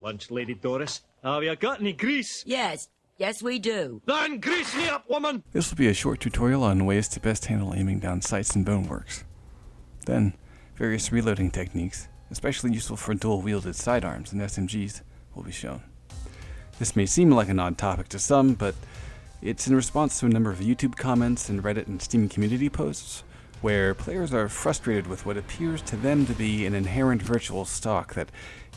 Lunch, Lady Doris. Have you got any grease? Yes, we do. Then grease me up, woman! This will be a short tutorial on ways to best handle aiming down sights in Boneworks. Then, various reloading techniques, especially useful for dual-wielded sidearms and SMGs, will be shown. This may seem like an odd topic to some, but it's in response to a number of YouTube comments and Reddit and Steam community posts, where players are frustrated with what appears to them to be an inherent virtual stock that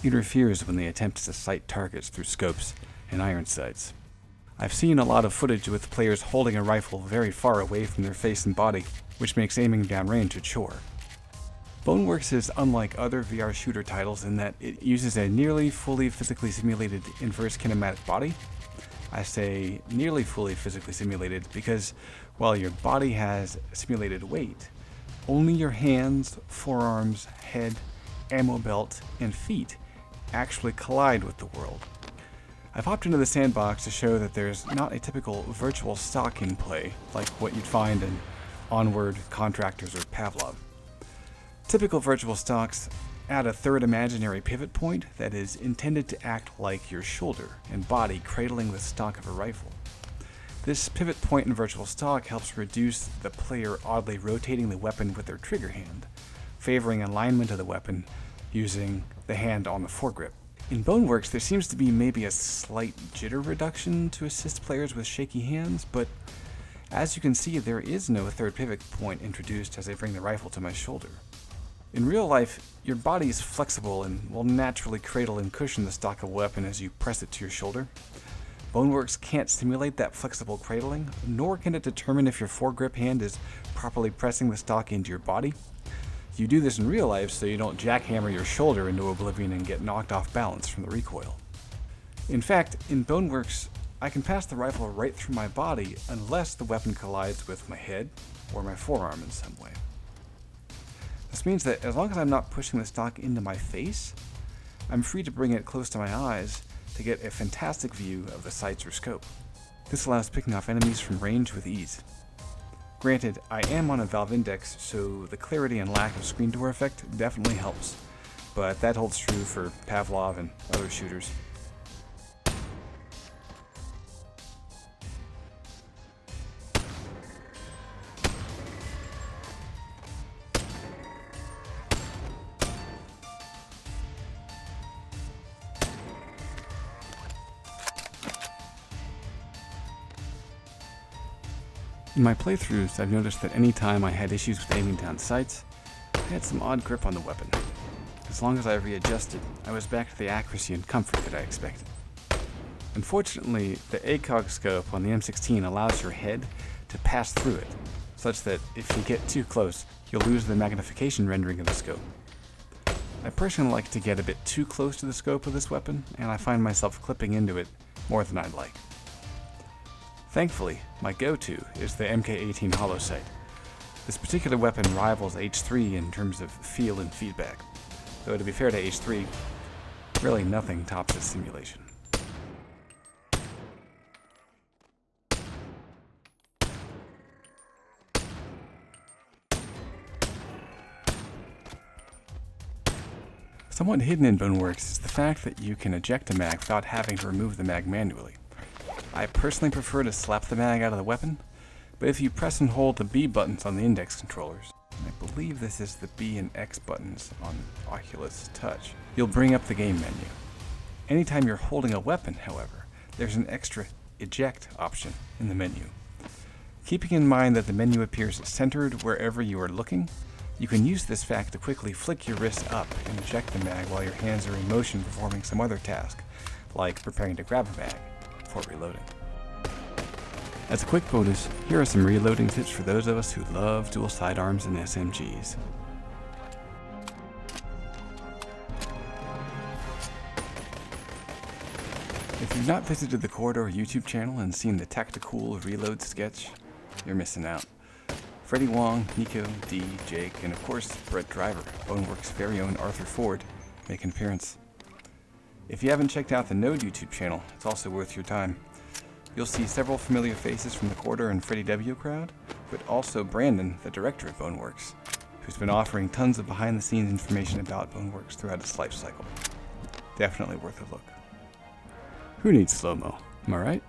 interferes when they attempt to sight targets through scopes and iron sights. I've seen a lot of footage with players holding a rifle very far away from their face and body, which makes aiming downrange a chore. Boneworks is unlike other VR shooter titles in that it uses a nearly fully physically simulated inverse kinematic body. I say nearly fully physically simulated because while your body has simulated weight, only your hands, forearms, head, ammo belt, and feet actually collide with the world. I've hopped into the sandbox to show that there's not a typical virtual stock in play like what you'd find in Onward, Contractors, or Pavlov. Typical virtual stocks add a third imaginary pivot point that is intended to act like your shoulder and body cradling the stock of a rifle. This pivot point in virtual stock helps reduce the player oddly rotating the weapon with their trigger hand, favoring alignment of the weapon using the hand on the foregrip. In Boneworks, there seems to be maybe a slight jitter reduction to assist players with shaky hands, but as you can see, there is no third pivot point introduced as I bring the rifle to my shoulder. In real life, your body is flexible and will naturally cradle and cushion the stock of a weapon as you press it to your shoulder. Boneworks can't simulate that flexible cradling, nor can it determine if your foregrip hand is properly pressing the stock into your body. You do this in real life so you don't jackhammer your shoulder into oblivion and get knocked off balance from the recoil. In fact, in Boneworks, I can pass the rifle right through my body unless the weapon collides with my head or my forearm in some way. This means that as long as I'm not pushing the stock into my face, I'm free to bring it close to my eyes to get a fantastic view of the sights or scope. This allows picking off enemies from range with ease. Granted, I am on a Valve Index, so the clarity and lack of screen door effect definitely helps, but that holds true for Pavlov and other shooters. In my playthroughs, I've noticed that any time I had issues with aiming down sights, I had some odd grip on the weapon. As long as I readjusted, I was back to the accuracy and comfort that I expected. Unfortunately, the ACOG scope on the M16 allows your head to pass through it, such that if you get too close, you'll lose the magnification rendering of the scope. I personally like to get a bit too close to the scope of this weapon, and I find myself clipping into it more than I'd like. Thankfully, my go-to is the MK18 hollow sight. This particular weapon rivals H3 in terms of feel and feedback, though to be fair to H3, really nothing tops its simulation. Somewhat hidden in Boneworks is the fact that you can eject a mag without having to remove the mag manually. I personally prefer to slap the mag out of the weapon, but if you press and hold the B buttons on the index controllers, I believe this is the B and X buttons on Oculus Touch, you'll bring up the game menu. Anytime you're holding a weapon, however, there's an extra eject option in the menu. Keeping in mind that the menu appears centered wherever you are looking, you can use this fact to quickly flick your wrist up and eject the mag while your hands are in motion performing some other task, like preparing to grab a mag before reloading. As a quick bonus, here are some reloading tips for those of us who love dual sidearms and SMGs. If you've not visited the Corridor YouTube channel and seen the tactical reload sketch, you're missing out. Freddie Wong, Nico, D, Jake, and of course Brett Driver, Boneworks' very own Arthur Ford, make an appearance. If you haven't checked out the Node YouTube channel, it's also worth your time. You'll see several familiar faces from the Corridor and Freddie W crowd, but also Brandon, the director of Boneworks, who's been offering tons of behind-the-scenes information about Boneworks throughout its life cycle. Definitely worth a look. Who needs slow-mo? Am I right?